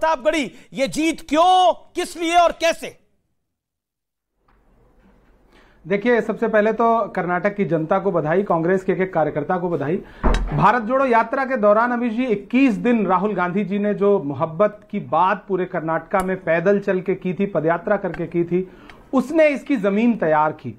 प्रतापगढ़ी, ये जीत क्यों, किस लिए और कैसे? देखिए, सबसे पहले तो कर्नाटक की जनता को बधाई, कांग्रेस के एक कार्यकर्ता को बधाई। भारत जोड़ो यात्रा के दौरान अमित जी 21 दिन राहुल गांधी जी ने जो मोहब्बत की बात पूरे कर्नाटका में पैदल चल के की थी, पदयात्रा करके की थी, उसने इसकी जमीन तैयार की।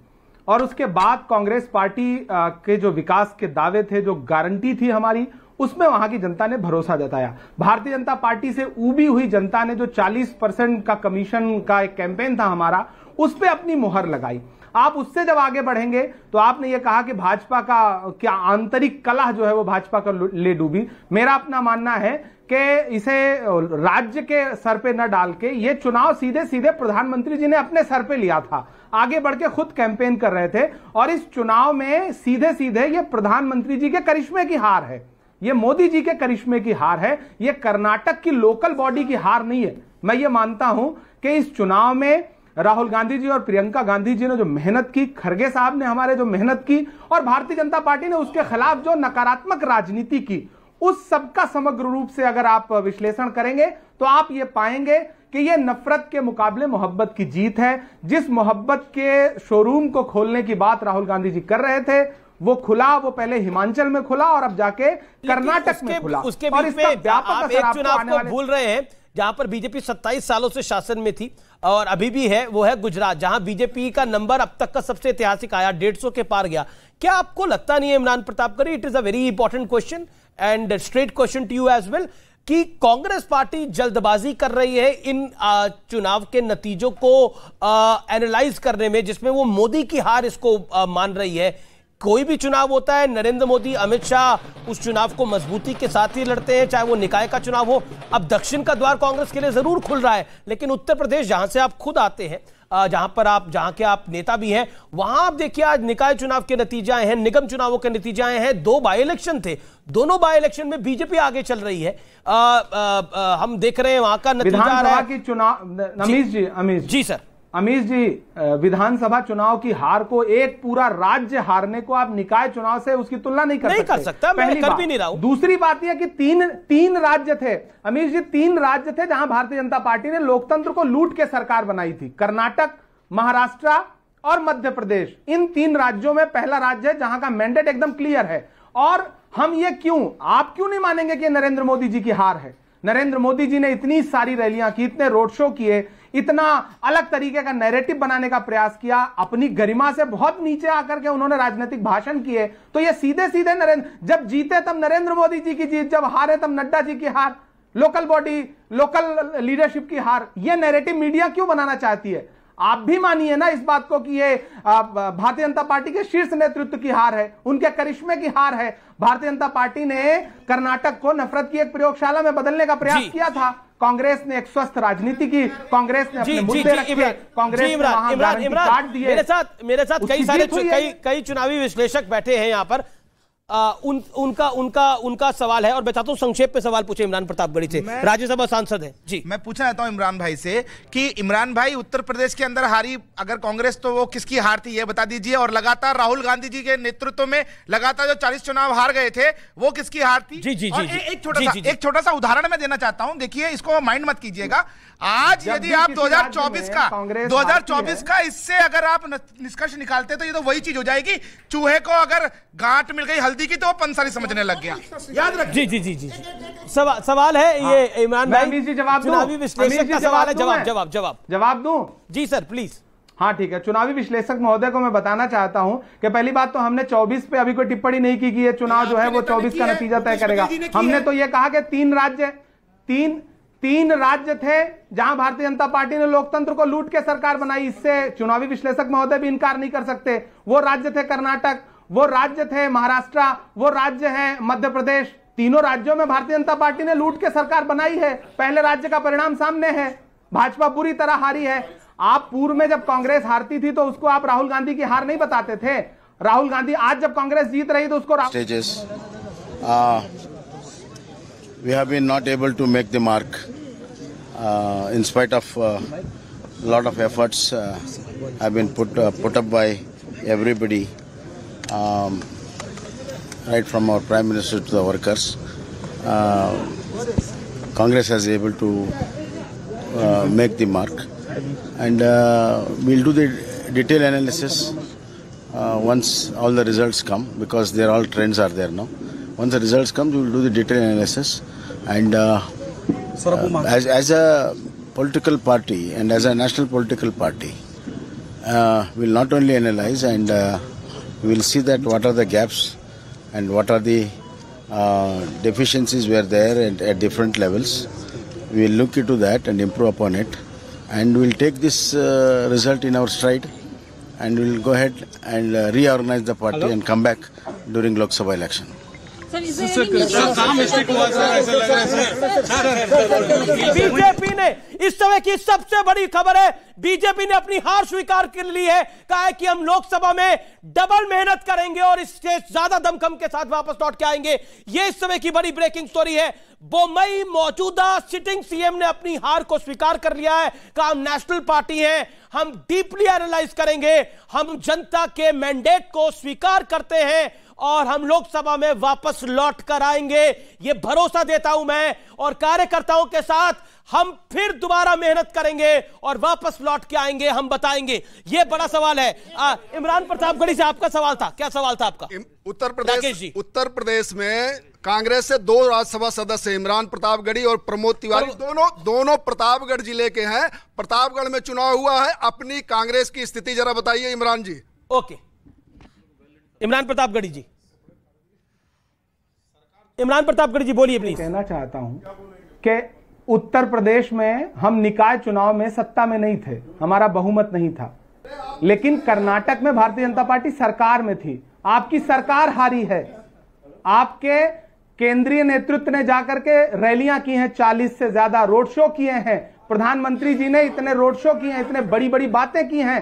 और उसके बाद कांग्रेस पार्टी के जो विकास के दावे थे, जो गारंटी थी हमारी, उसमें वहां की जनता ने भरोसा जताया। भारतीय जनता पार्टी से उबी हुई जनता ने जो 40% का कमीशन का एक कैंपेन था हमारा, उस पर अपनी मुहर लगाई। आप उससे जब आगे बढ़ेंगे तो आपने ये कहा कि भाजपा का क्या आंतरिक कलह जो है वो भाजपा का ले डूबी। मेरा अपना मानना है कि इसे राज्य के सर पे न डाल के ये चुनाव सीधे सीधे प्रधानमंत्री जी ने अपने सर पे लिया था। आगे बढ़ के खुद कैंपेन कर रहे थे और इस चुनाव में सीधे सीधे ये प्रधानमंत्री जी के करिश्मे की हार है, ये मोदी जी के करिश्मे की हार है, ये कर्नाटक की लोकल बॉडी की हार नहीं है। मैं ये मानता हूं कि इस चुनाव में राहुल गांधी जी और प्रियंका गांधी जी ने जो मेहनत की, खड़गे साहब ने हमारे जो मेहनत की, और भारतीय जनता पार्टी ने उसके खिलाफ जो नकारात्मक राजनीति की, उस सबका समग्र रूप से अगर आप विश्लेषण करेंगे तो आप ये पाएंगे कि ये नफरत के मुकाबले मोहब्बत की जीत है। जिस मोहब्बत के शोरूम को खोलने की बात राहुल गांधी जी कर रहे थे, वो खुला, वो पहले हिमाचल में खुला और अब जाके कर्नाटक में खुला। उसके और बीच इसका में व्यापक आप असर एक आपको चुनाव आने को वाले भूल रहे हैं जहां पर बीजेपी 27 सालों से शासन में थी और अभी भी है, वो है गुजरात, जहां बीजेपी का नंबर अब तक का सबसे ऐतिहासिक आया, 150 के पार गया। क्या आपको लगता नहीं है Imran Pratapgarhi, it is a very important question and straight question to you as well, कि कांग्रेस पार्टी जल्दबाजी कर रही है इन चुनाव के नतीजों को एनालाइज करने में, जिसमें वो मोदी की हार इसको मान रही है? कोई भी चुनाव होता है, नरेंद्र मोदी, अमित शाह उस चुनाव को मजबूती के साथ ही लड़ते हैं, चाहे वो निकाय का चुनाव हो। अब दक्षिण का द्वार कांग्रेस के लिए जरूर खुल रहा है, लेकिन उत्तर प्रदेश जहां से आप खुद आते हैं, जहां के आप नेता भी हैं, वहां आप देखिए आज निकाय चुनाव के नतीजे आए हैं, निगम चुनावों के नतीजे आए हैं, 2 बाई इलेक्शन थे, दोनों बाई इलेक्शन में बीजेपी आगे चल रही है। हम देख रहे हैं वहां का नतीजा आ रहा है की चुनाव। जी सर, अमीश जी, विधानसभा चुनाव की हार को, एक पूरा राज्य हारने को आप निकाय चुनाव से उसकी तुलना नहीं कर सकते। मैं कर भी नहीं रहा हूं। दूसरी बात यह कि तीन राज्य थे अमीश जी, 3 राज्य थे जहां भारतीय जनता पार्टी ने लोकतंत्र को लूट के सरकार बनाई थी। कर्नाटक, महाराष्ट्र और मध्य प्रदेश, इन 3 राज्यों में पहला राज्य है जहां का मैंडेट एकदम क्लियर है। और आप क्यों नहीं मानेंगे कि नरेंद्र मोदी जी की हार है? नरेंद्र मोदी जी ने इतनी सारी रैलियां की, इतने रोड शो किए, इतना अलग तरीके का नैरेटिव बनाने का प्रयास किया, अपनी गरिमा से बहुत नीचे आकर के उन्होंने राजनीतिक भाषण किए। तो ये सीधे सीधे जब जीते तब नरेंद्र मोदी जी की जीत, जब हारे तब नड्डा जी की हार, लोकल बॉडी, लोकल लीडरशिप की हार। ये नैरेटिव मीडिया क्यों बनाना चाहती है? आप भी मानिए ना इस बात को कि ये भारतीय जनता पार्टी के शीर्ष नेतृत्व की हार है, उनके करिश्मे की हार है। भारतीय जनता पार्टी ने कर्नाटक को नफरत की एक प्रयोगशाला में बदलने का प्रयास किया था। कांग्रेस ने एक स्वस्थ राजनीति की, कांग्रेस ने अपने मुद्दे रखे, कांग्रेस ने वहां गारंटी कार्ड दिए। मेरे साथ कई चुनावी विश्लेषक बैठे हैं यहां पर। उनका सवाल है और मैं चाहता हूं संक्षेप में सवाल पूछे इमरान प्रतापगढ़ी से, राज्यसभा सांसद है जी। मैं पूछना चाहता हूं इमरान भाई से कि इमरान भाई, उत्तर प्रदेश के अंदर हारी अगर कांग्रेस, तो वो किसकी हार थी ये बता दीजिए। और लगातार राहुल गांधी जी के नेतृत्व में लगातार जो 40 चुनाव हार गए थे, वो किसकी हार थी? एक छोटा सा उदाहरण मैं देना चाहता हूं, देखिए, इसको माइंड मत कीजिएगा। आज यदि आप 2024 का इससे अगर आप निष्कर्ष निकालते तो ये तो वही चीज हो जाएगी, चूहे को अगर गांठ मिल गई हल्दी की तो वो पंसारी समझने लग गया। याद रखिए। जी। सवाल है ये इमरान भाई जी, जवाब चुनावी विश्लेषक का सवाल है, जवाब दूं जी सर प्लीज। हाँ ठीक है, चुनावी विश्लेषक महोदय को मैं बताना चाहता हूं कि पहली बात तो हमने 24 पे अभी कोई टिप्पणी नहीं की कि ये चुनाव जो है वो 24 का नतीजा तय करेगा। हमने तो ये कहा कि 3 राज्य थे जहां भारतीय जनता पार्टी ने लोकतंत्र को लूट के सरकार बनाई। इससे चुनावी विश्लेषक महोदय भी इनकार नहीं कर सकते। वो राज्य थे कर्नाटक, वो राज्य थे महाराष्ट्र, वो राज्य है मध्य प्रदेश। तीनों राज्यों में भारतीय जनता पार्टी ने लूट के सरकार बनाई है। पहले राज्य का परिणाम सामने है, भाजपा बुरी तरह हारी है। आप पूर्व में जब कांग्रेस हारती थी तो उसको आप राहुल गांधी की हार नहीं बताते थे। राहुल गांधी आज जब कांग्रेस जीत रही तो उसको we have been not able to make the mark in spite of lot of efforts have been put up by everybody, right from our Prime Minister to the workers. Congress is able to make the mark, and we'll do the detailed analysis once all the results come, because they're all trends are there now. Once the results come, we will do the detailed analysis, and as a political party and as a national political party, we'll not only analyze, and we'll see that what are the gaps and what are the deficiencies were there at different levels. We'll look into that and improve upon it, and we'll take this result in our stride, and we'll go ahead and reorganize the party and come back during Lok Sabha election. BJP ने इस समय की सबसे बड़ी खबर है, BJP ने अपनी हार स्वीकार कर ली है। कहा है कि हम लोकसभा में डबल मेहनत करेंगे और इससे ज्यादा दमखम के साथ वापस लौट के आएंगे। यह इस समय की बड़ी ब्रेकिंग स्टोरी है। बोम्मई मौजूदा सिटिंग सीएम ने अपनी हार को स्वीकार कर लिया है। कहा हम नेशनल पार्टी हैं, हम डीपली एनालाइज करेंगे, हम जनता के मैंडेट को स्वीकार करते हैं और हम लोकसभा में वापस लौट कर आएंगे। ये भरोसा देता हूं मैं, और कार्यकर्ताओं के साथ हम फिर दोबारा मेहनत करेंगे और वापस लौट के आएंगे, हम बताएंगे। ये बड़ा सवाल है। इमरान प्रतापगढ़ी से आपका सवाल था, क्या सवाल था आपका? उत्तर प्रदेश में कांग्रेस से 2 राज्यसभा सदस्य इमरान प्रतापगढ़ी और प्रमोद तिवारी दोनों प्रतापगढ़ जिले के हैं। प्रतापगढ़ में चुनाव हुआ है, अपनी कांग्रेस की स्थिति जरा बताइए इमरान जी। ओके, इमरान प्रतापगढ़ी जी, इमरान प्रतापगढ़ी जी बोलिए प्लीज। कहना चाहता हूं कि उत्तर प्रदेश में हम निकाय चुनाव में सत्ता में नहीं थे, हमारा बहुमत नहीं था, लेकिन कर्नाटक में भारतीय जनता पार्टी सरकार में थी। आपकी सरकार हारी है। आपके केंद्रीय नेतृत्व ने जाकर के रैलियां की हैं, 40 से ज्यादा रोड शो किए हैं। प्रधानमंत्री जी ने इतने रोड शो किए हैं, इतने बड़ी बड़ी बातें की हैं।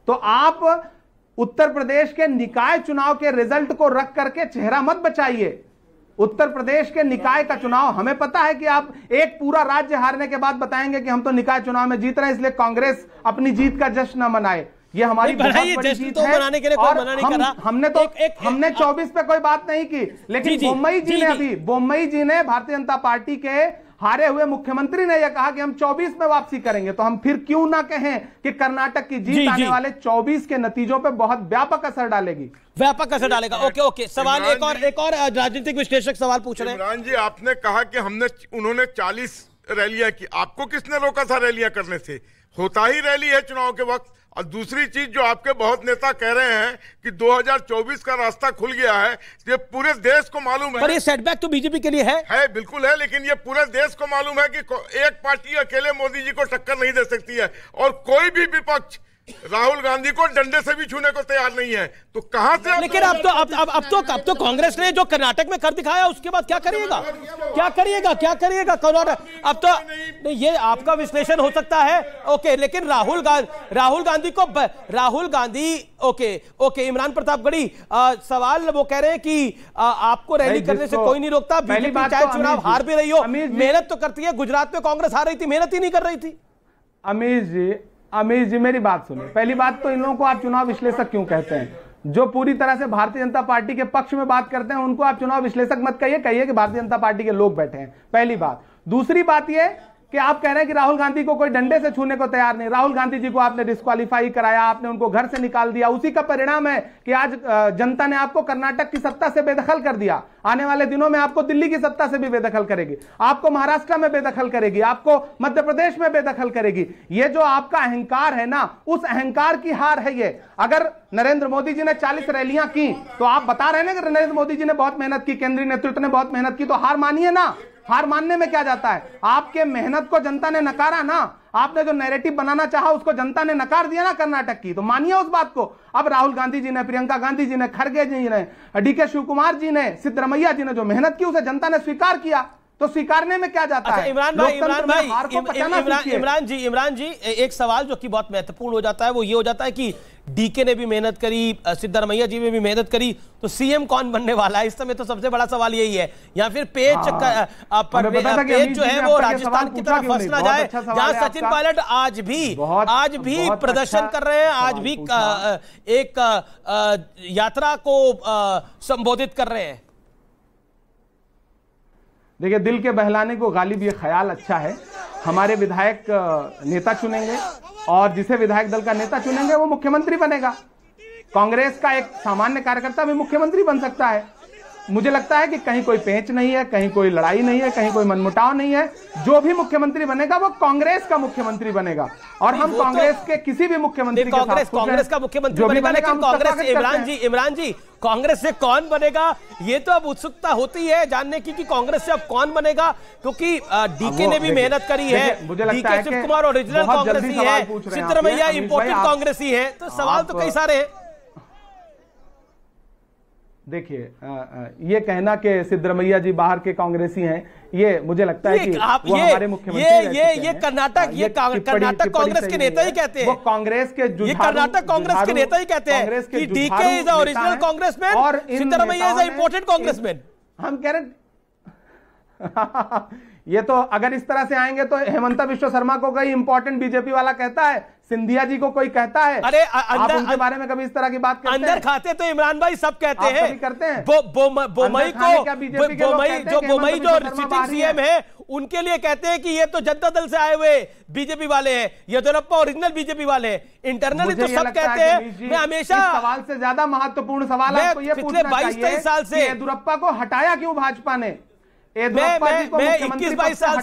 तो आप उत्तर प्रदेश के निकाय चुनाव के रिजल्ट को रख करके चेहरा मत बचाइए। उत्तर प्रदेश के निकाय का चुनाव, हमें पता है कि आप एक पूरा राज्य हारने के बाद बताएंगे कि हम तो निकाय चुनाव में जीत रहे हैं, इसलिए कांग्रेस अपनी जीत का जश्न न मनाए। ये हमारी बहुत बड़ी जीत है। मनाने के लिए कोई मना नहीं कर रहा। हमने 24 पे कोई बात नहीं की, लेकिन बोम्मई जी ने भारतीय जनता पार्टी के हारे हुए मुख्यमंत्री ने यह कहा कि हम 24 में वापसी करेंगे। तो हम फिर क्यों ना कहें कि कर्नाटक की जीत आने वाले 24 के नतीजों पे बहुत व्यापक असर डालेगी, व्यापक असर डालेगा। ओके, सवाल एक और राजनीतिक विश्लेषक सवाल पूछ रहे हैं। इमरान जी, आपने कहा कि उन्होंने 40 रैलियां की, आपको किसने रोका था रैलियां करने से? होता ही रैली है चुनाव के वक्त। और दूसरी चीज जो आपके बहुत नेता कह रहे हैं कि 2024 का रास्ता खुल गया है, ये पूरे देश को मालूम है। पर ये सेटबैक तो बीजेपी के लिए है बिल्कुल है, लेकिन ये पूरे देश को मालूम है कि एक पार्टी अकेले मोदी जी को टक्कर नहीं दे सकती है, और कोई भी विपक्ष राहुल गांधी को डंडे से भी छूने को तैयार नहीं है। तो कहां से? लेकिन अब तो कांग्रेस ने जो कर्नाटक में कर दिखाया, उसके बाद क्या करिएगा? अब तो नहीं, ये आपका विश्लेषण हो सकता है। ओके, लेकिन राहुल गांधी ओके, इमरान प्रतापगढ़ी सवाल वो कह रहे हैं कि आपको रैली करने से कोई नहीं रोकता। बीजेपी चाहे चुनाव हार भी रही हो, मेहनत तो करती है। गुजरात में कांग्रेस हार रही थी, मेहनत ही नहीं कर रही थी। अमीर जी मेरी बात सुनिए। पहली बात तो इन लोगों को आप चुनाव विश्लेषक क्यों कहते हैं? जो पूरी तरह से भारतीय जनता पार्टी के पक्ष में बात करते हैं उनको आप चुनाव विश्लेषक मत कहिए कि भारतीय जनता पार्टी के लोग बैठे हैं। पहली बात। दूसरी बात यह कि आप कह रहे हैं कि राहुल गांधी को कोई डंडे से छूने को तैयार नहीं। राहुल गांधी जी को आपने डिस्क्वालीफाई कराया, आपने उनको घर से निकाल दिया। उसी का परिणाम है कि आज जनता ने आपको कर्नाटक की सत्ता से बेदखल कर दिया। आने वाले दिनों में आपको दिल्ली की सत्ता से भी बेदखल करेगी, आपको महाराष्ट्र में बेदखल करेगी, आपको मध्य प्रदेश में बेदखल करेगी। ये जो आपका अहंकार है ना, उस अहंकार की हार है ये। अगर नरेंद्र मोदी जी ने 40 रैलियां की तो आप बता रहे हैं कि नरेंद्र मोदी जी ने बहुत मेहनत की, केंद्रीय नेतृत्व ने बहुत मेहनत की, तो हार मानिए ना। हार मानने में क्या जाता है? आपके मेहनत को जनता ने नकारा ना। आपने जो नैरेटिव बनाना चाहा उसको जनता ने नकार दिया ना कर्नाटक की, तो मानिए उस बात को। अब राहुल गांधी जी ने, प्रियंका गांधी जी ने, खड़गे जी ने, डीके शिव कुमार जी ने, सिद्धरमैया जी ने जो मेहनत की उसे जनता ने स्वीकार किया, तो स्वीकारने में क्या जाता है? इमरान जी एक सवाल जो कि बहुत महत्वपूर्ण हो जाता है वो ये हो जाता है कि डीके ने भी मेहनत करी, सिद्धरमैया जी ने भी मेहनत करी, तो सीएम कौन बनने वाला है? इस समय तो सबसे बड़ा सवाल यही है। या फिर पेज जो है वो राजस्थान की तरफ फंस ना जाए, जहां सचिन पायलट आज भी प्रदर्शन कर रहे हैं, आज भी एक यात्रा को संबोधित कर रहे हैं। देखिए, दिल के बहलाने को गालिब ये ख्याल अच्छा है। हमारे विधायक नेता चुनेंगे और जिसे विधायक दल का नेता चुनेंगे वो मुख्यमंत्री बनेगा। कांग्रेस का एक सामान्य कार्यकर्ता भी मुख्यमंत्री बन सकता है। मुझे लगता है कि कहीं कोई पेंच नहीं है, कहीं कोई लड़ाई नहीं है, कहीं कोई मनमुटाव नहीं है। जो भी मुख्यमंत्री बनेगा वो कांग्रेस का मुख्यमंत्री बनेगा और हम कांग्रेस के किसी भी मुख्यमंत्री के साथ कांग्रेस का मुख्यमंत्री बनेगा। लेकिन कांग्रेस, इमरान जी कांग्रेस से कौन बनेगा, ये तो अब उत्सुकता होती है जानने की कि कांग्रेस से अब कौन बनेगा, क्योंकि डीके ने भी मेहनत करी है। डीके शिव कुमार ओरिजिनल कांग्रेसी है, सिद्धरमैया इंपोर्टेड कांग्रेसी है, तो सवाल तो कई सारे हैं। देखिए, ये कहना कि सिद्धरमैया जी बाहर के कांग्रेसी हैं, ये मुझे लगता है कि वो हमारे मुख्यमंत्री ये कर्नाटक कांग्रेस के नेता ही कहते हैं। वो कांग्रेस के ये कर्नाटक कांग्रेस के नेता ही कहते हैं कि D K is a original Congressman और Siddaramaiah is a imported Congressman. हम कह रहे ये तो अगर इस तरह से आएंगे तो हेमंता विश्व शर्मा को कोई इंपॉर्टेंट बीजेपी वाला कहता है, सिंधिया जी को कोई कहता है। अरे आप उनके बारे में कभी इस तरह की बात करते हैं? अंदर खाते तो इमरान भाई सब कहते हैं, करते हैं। बोमई जो सिटिंग सीएम है उनके लिए कहते हैं कि ये तो जनता दल से आए हुए बीजेपी वाले हैं, येदियुरप्पा ओरिजिनल बीजेपी वाले हैं। इंटरनली तो सब कहते हैं। मैं हमेशा सवाल से ज्यादा महत्वपूर्ण सवाल आपको ये पूछना चाहिए, 22-23 साल से येदियुरप्पा को हटाया क्यों भाजपा ने? मैं 21-22 साल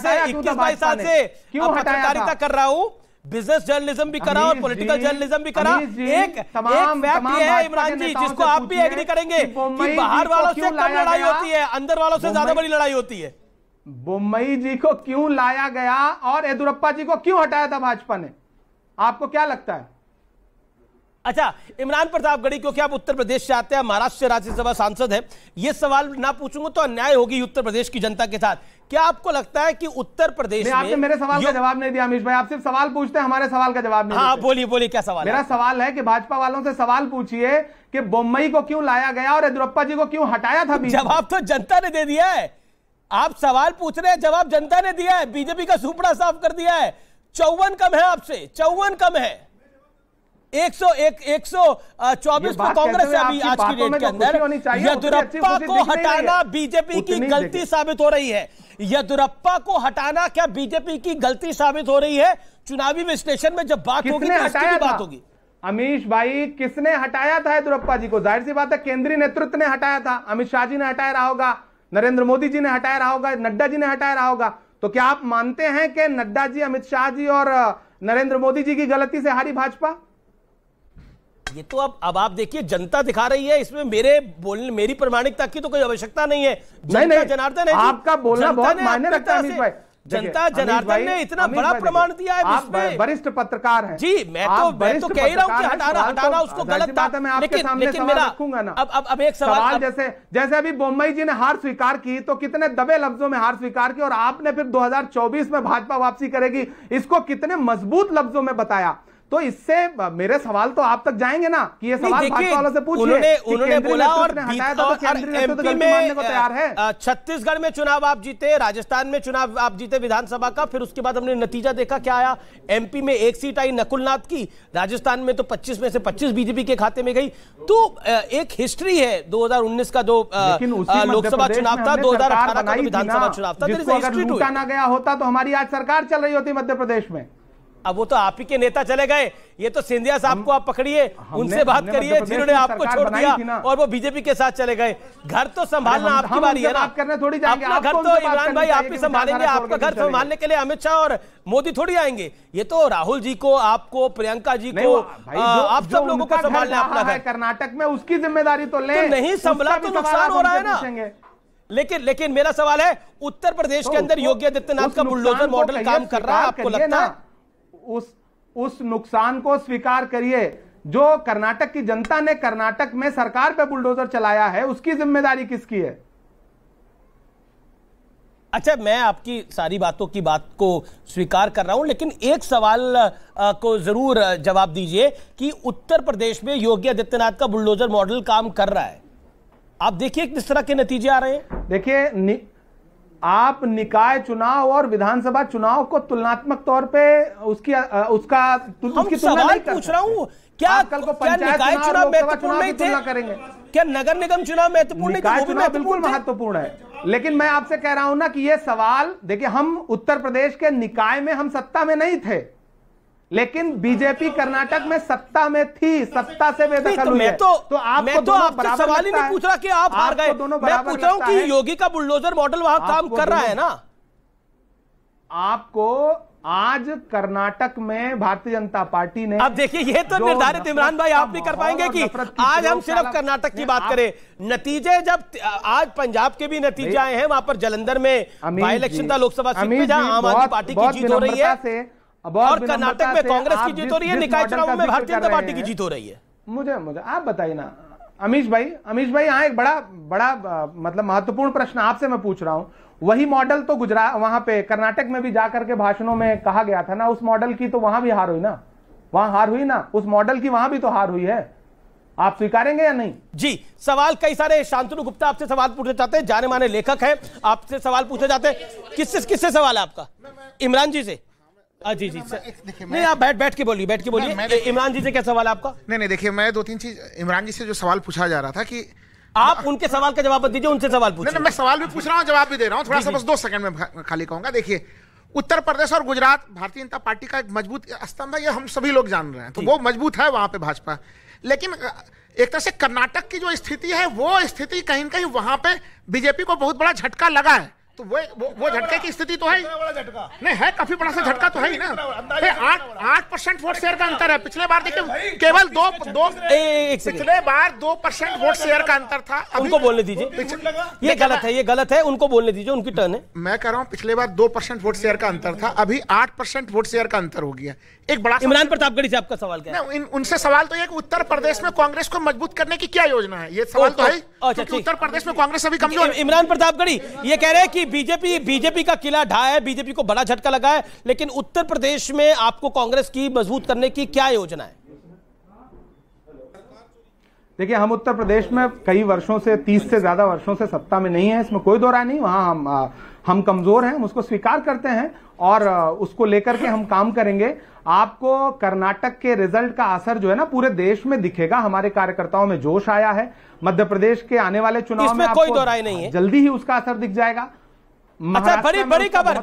से क्यों पत्रकारिता कर रहा हूं, बिजनेस जर्नलिज्म भी करा और पॉलिटिकल जर्नलिज्म भी करा। एक फैक्ट ये है इमरान जी, जिसको आप भी एग्री करेंगे कि बाहर वालों से कम लड़ाई होती है, अंदर वालों से ज्यादा बड़ी लड़ाई होती है। बोम्मई जी को क्यों लाया गया और येदियुरप्पा जी को क्यों हटाया था भाजपा ने? आपको क्या लगता है? अच्छा, इमरान प्रतापगढ़ी, क्योंकि आप उत्तर प्रदेश से आते हैं, महाराष्ट्र से राज्यसभा सांसद है, ये सवाल ना पूछूंगा तो अन्याय होगी उत्तर प्रदेश की जनता के साथ। क्या आपको लगता है कि उत्तर प्रदेश में आपने मेरे सवाल का जवाब नहीं दिया अमीश भाई, आप सिर्फ सवाल पूछते हैं, हमारे सवाल का जवाब नहीं। हाँ, बोलिए क्या सवाल? मेरा सवाल है कि भाजपा वालों से सवाल पूछिए कि बोम्मई को क्यों लाया गया और येदियुरप्पा जी को क्यों हटाया था? जवाब तो जनता ने दे दिया है। आप सवाल पूछ रहे हैं, जवाब जनता ने दिया है। बीजेपी का सुपड़ा साफ कर दिया है। 54 कम है आपसे, 54 कम है। 124 पर कांग्रेस है अभी आज की डेट के अंदर। येदियुरप्पा को हटाना बीजेपी की गलती साबित हो रही है। येदियुरप्पा को हटाना क्या बीजेपी की गलती साबित हो रही है? चुनावी विश्लेषण में जब बात होगी तो इसकी भी बात होगी। अमीश भाई, किसने हटाया था येदियुरप्पा जी को? जाहिर सी बात है केंद्रीय नेतृत्व ने हटाया था। अमित शाह जी ने हटाया रहा होगा, नरेंद्र मोदी जी ने हटाया रहा होगा, नड्डा जी ने हटाया रहा होगा। तो क्या आप मानते हैं कि नड्डा जी, अमित शाह जी और नरेंद्र मोदी जी की गलती से हारी भाजपा? ये तो अब आप देखिए, जनता दिखा रही है, इसमें मेरी प्रामाणिकता की तो कोई आवश्यकता नहीं है। नहीं, जनार्दन है, आपका बोलना बहुत मायने रखता है अमित भाई। जनता जनार्दन ने इतना बड़ा प्रमाण दिया है। आप वरिष्ठ पत्रकार हैं जी, मैं तो कह ही रहा हूं कि हटाना उसको गलत था। मैं आपके सामने सवाल रखूंगा ना। अब एक सवाल, जैसे अभी बोम्मई जी ने हार स्वीकार की तो कितने दबे लफ्जों में हार स्वीकार की, और आपने फिर 2024 में भाजपा वापसी करेगी इसको कितने मजबूत लफ्जों में बताया। तो इससे मेरे सवाल तो आप तक जाएंगे ना कि ये सवाल भाजपा वालों से पूछिए। उन्होंने बोला और एमपी में तैयार है। छत्तीसगढ़ में चुनाव आप जीते, राजस्थान में चुनाव आप जीते विधानसभा का, फिर उसके बाद हमने नतीजा देखा क्या आया। एमपी में 1 सीट आई नकुलनाथ की, राजस्थान में तो 25 में से 25 बीजेपी के खाते में गई। तो एक हिस्ट्री है 2019 का जो लोकसभा चुनाव था, 2018 का विधानसभा चुनाव था। अगर लूटा ना गया होता तो हमारी आज सरकार चल रही होती मध्य प्रदेश में। अब वो तो आप ही के नेता चले गए। ये तो सिंधिया साहब को आप पकड़िए, उनसे बात करिए, जिन्होंने आपको छोड़ दिया और वो बीजेपी के साथ चले गए। घर तो संभालना आपकी बारी है ना। अपना घर तो इमरान भाई आप ही संभालेंगे। आपका घर संभालने के लिए अमित शाह और मोदी थोड़ी आएंगे। ये तो राहुल जी को, आपको, प्रियंका जी को, आप सब लोगों को संभालना है अपना घर। कर्नाटक में उसकी जिम्मेदारी तो ले, नहीं संभला तो नुकसान हो रहा है ना। लेकिन मेरा सवाल है, उत्तर प्रदेश के अंदर योगी आदित्यनाथ का बुलडोजर मॉडल काम कर रहा है, आपको लगता है? उस नुकसान को स्वीकार करिए। जो कर्नाटक की जनता ने कर्नाटक में सरकार पे बुलडोजर चलाया है, उसकी जिम्मेदारी किसकी है? अच्छा, मैं आपकी सारी बात को स्वीकार कर रहा हूं, लेकिन एक सवाल को जरूर जवाब दीजिए कि उत्तर प्रदेश में योगी आदित्यनाथ का बुलडोजर मॉडल काम कर रहा है। आप देखिए किस तरह के नतीजे आ रहे हैं। देखिए, आप निकाय चुनाव और विधानसभा चुनाव को तुलनात्मक तौर पे उसकी तुलना नहीं पूछ रहा हूं। क्या कल को क्या निकाय चुनाव महत्वपूर्ण नहीं थे? करेंगे क्या नगर निगम चुनाव महत्वपूर्ण नहीं थे? बिल्कुल महत्वपूर्ण है। लेकिन मैं आपसे कह रहा हूं ना कि ये सवाल देखिए, हम उत्तर प्रदेश के निकाय में हम सत्ता में नहीं थे, लेकिन बीजेपी कर्नाटक में सत्ता में थी, सत्ता से बेदखल हुई है। तो आपको सवाल ही नहीं पूछ रहा कि आप हार गए, मैं पूछ रहा हूं कि योगी का बुलडोजर मॉडल वहां काम कर रहा है ना। आपको आज कर्नाटक में भारतीय जनता पार्टी ने, अब देखिए ये तो निर्धारित इमरान भाई आप भी कर पाएंगे कि आज हम सिर्फ कर्नाटक की बात करें, नतीजे जब आज पंजाब के भी नतीजे आए हैं, वहां पर जालंधर में बाई इलेक्शन था लोकसभा सीट पे, जहां आम आदमी पार्टी की जीत हो रही है और कर्नाटक में कांग्रेस की जीत हो रही है, निकाय चुनाव में भारतीय जनता पार्टी की जीत हो रही है। मुझे आप बताइए ना अमीश भाई यहाँ एक बड़ा मतलब महत्वपूर्ण प्रश्न आपसे मैं पूछ रहा हूं। वही मॉडल तो गुजरात वहां पे कर्नाटक में भी जाकर के भाषणों में कहा गया था ना, उस मॉडल की तो वहां भी हार हुई ना, वहां हार हुई ना, उस मॉडल की वहां भी तो हार हुई है। आप स्वीकारेंगे या नहीं? जी, सवाल कई सारे, शांतनु गुप्ता आपसे सवाल पूछना चाहते हैं, जाने माने लेखक है, आपसे सवाल पूछे जाते हैं। किससे सवाल है आपका? इमरान जी से? जी नहीं, आप बैठ के बोलिए। इमरान जी से क्या सवाल है आपका? नहीं देखिए, मैं 2-3 चीज इमरान जी से जो सवाल पूछा जा रहा था कि आप उनके सवाल का जवाब दीजिए, उनसे सवाल पूछिए। नहीं, मैं सवाल भी पूछ रहा हूं, जवाब भी दे रहा हूं, थोड़ा सा बस 2 सेकंड में खाली कहूंगा। देखिए, उत्तर प्रदेश और गुजरात भारतीय जनता पार्टी का एक मजबूत स्तंभ है, ये हम सभी लोग जान रहे हैं, तो वो मजबूत है वहां पे भाजपा। लेकिन एक तरह से कर्नाटक की जो स्थिति है, वो स्थिति कहीं न कहीं वहां पे बीजेपी को बहुत बड़ा झटका लगा है। तो वो झटके की स्थिति तो है, नहीं है, काफी बड़ा सा झटका तो है ही ना। 8% वोट शेयर का अंतर है। पिछले बार देखिए केवल पिछले बार 2% वोट शेयर का अंतर था। उनको बोलने दीजिए, ये गलत है, उनको बोलने दीजिए, उनकी टर्न है। मैं कह रहा हूं पिछले बार 2% वोट शेयर का अंतर था, अभी 8% वोट शेयर का अंतर हो गया। एक बड़ा इमरान प्रतापगढ़ी से आपका सवाल क्या है? उनसे सवाल तो ये कि उत्तर प्रदेश में कांग्रेस को मजबूत करने की क्या योजना है, ये सवाल तो है, क्योंकि उत्तर प्रदेश में कांग्रेस अभी कमजोर है। इमरान प्रतापगढ़ी ये कह रहे हैं कि बीजेपी का किला ढहा है, बीजेपी को बड़ा झटका लगा है, लेकिन उत्तर प्रदेश में आपको कांग्रेस की मजबूत करने की क्या योजना है? देखिए, हम उत्तर प्रदेश में कई वर्षों से, 30 से ज्यादा वर्षों से सत्ता में नहीं है, इसमें कोई दो राय नहीं। वहां हम कमजोर हैं, हम उसको स्वीकार करते हैं और उसको लेकर के हम काम करेंगे। आपको कर्नाटक के रिजल्ट का असर जो है ना पूरे देश में दिखेगा। हमारे कार्यकर्ताओं में जोश आया है। मध्य प्रदेश के आने वाले चुनाव में कोई दो राय नहीं है, जल्दी ही उसका असर दिख जाएगा। अच्छा, बड़ी खबर,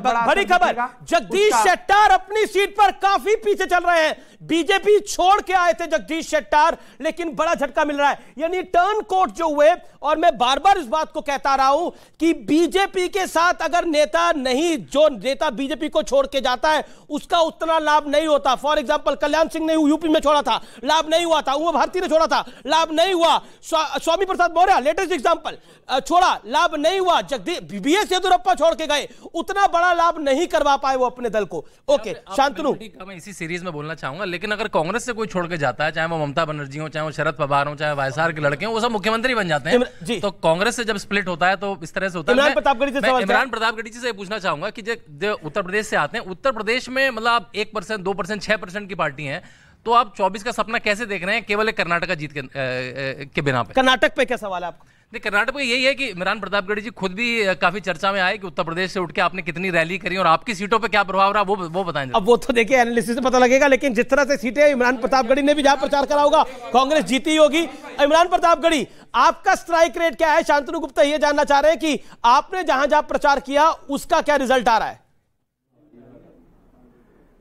जगदीश शेट्टार अपनी सीट पर काफी पीछे चल रहे हैं। बीजेपी छोड़ के आए थे जगदीश शेट्टार, लेकिन बड़ा झटका मिल रहा है, यानी टर्न कोट जो हुए। और मैं बार बार इस बात को कहता रहा हूं कि बीजेपी के साथ अगर जो नेता बीजेपी को छोड़ के जाता है उसका उतना लाभ नहीं होता। फॉर एग्जांपल कल्याण सिंह ने यूपी में छोड़ा था, लाभ नहीं हुआ था। उमा भारती ने छोड़ा था, लाभ नहीं हुआ। स्वामी प्रसाद मौर्य लेटेस्ट एग्जांपल, छोड़ा, लाभ नहीं हुआ। बीएस येदियुरप्पा छोड़ के गए, उतना बड़ा लाभ नहीं करवा पाए वो अपने दल को। ओके, शांतनु, मैं इसी सीरीज में बोलना चाहूंगा, लेकिन अगर कांग्रेस से कोई छोड़ के जाता है, चाहे वो ममता बनर्जी हो, चाहे वो शरद पवार हो, चाहे वायएसआर के लड़के हो, वो सब मुख्यमंत्री बन जाते हैं। तो कांग्रेस से जब स्प्लिट होता है तो इस तरह से होता है। इमरान प्रतापगढ़ी जी से पूछना चाहूंगा कि जो उत्तर प्रदेश से आते हैं, उत्तर प्रदेश में मतलब आप 1%, 2%, 6% की पार्टी है, तो आप 24 का सपना कैसे देख रहे हैं केवल एक कर्नाटक जीत के बिना पे? कर्नाटक पे क्या सवाल है आपका? कर्नाटक में यही है कि इमरान प्रतापगढ़ी जी खुद भी काफी चर्चा में आए कि उत्तर प्रदेश से उठ के आपने कितनी रैली करी और आपकी सीटों पे क्या प्रभाव रहा, वो बताएं। अब वो तो देखिए एनालिसिस से पता लगेगा, लेकिन जिस तरह से सीटें इमरान प्रतापगढ़ी ने भी जहां प्रचार करा होगा कांग्रेस जीती होगी। इमरान प्रतापगढ़ी, आपका स्ट्राइक रेट क्या है? शांतनु गुप्ता ये जानना चाह रहे हैं कि आपने जहां जहां प्रचार किया उसका क्या रिजल्ट आ रहा है?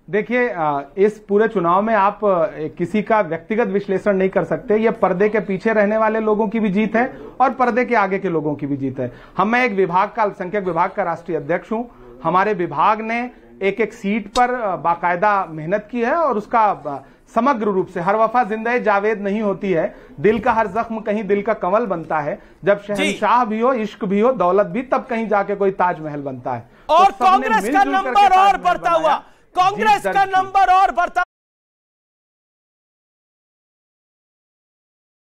देखिए, इस पूरे चुनाव में आप किसी का व्यक्तिगत विश्लेषण नहीं कर सकते। ये पर्दे के पीछे रहने वाले लोगों की भी जीत है और पर्दे के आगे के लोगों की भी जीत है। मैं एक विभाग का, अल्पसंख्यक विभाग का राष्ट्रीय अध्यक्ष हूं। हमारे विभाग ने एक सीट पर बाकायदा मेहनत की है और उसका समग्र रूप से, हर वफा जिंदगी जावेद नहीं होती है, दिल का हर जख्म कहीं दिल का कंवल बनता है। जब शहंशाह भी हो, इश्क भी हो, दौलत भी, तब कहीं जाके कोई ताजमहल बनता है। और कांग्रेस का नंबर और बढ़ता हुआ, कांग्रेस का नंबर और बढ़ता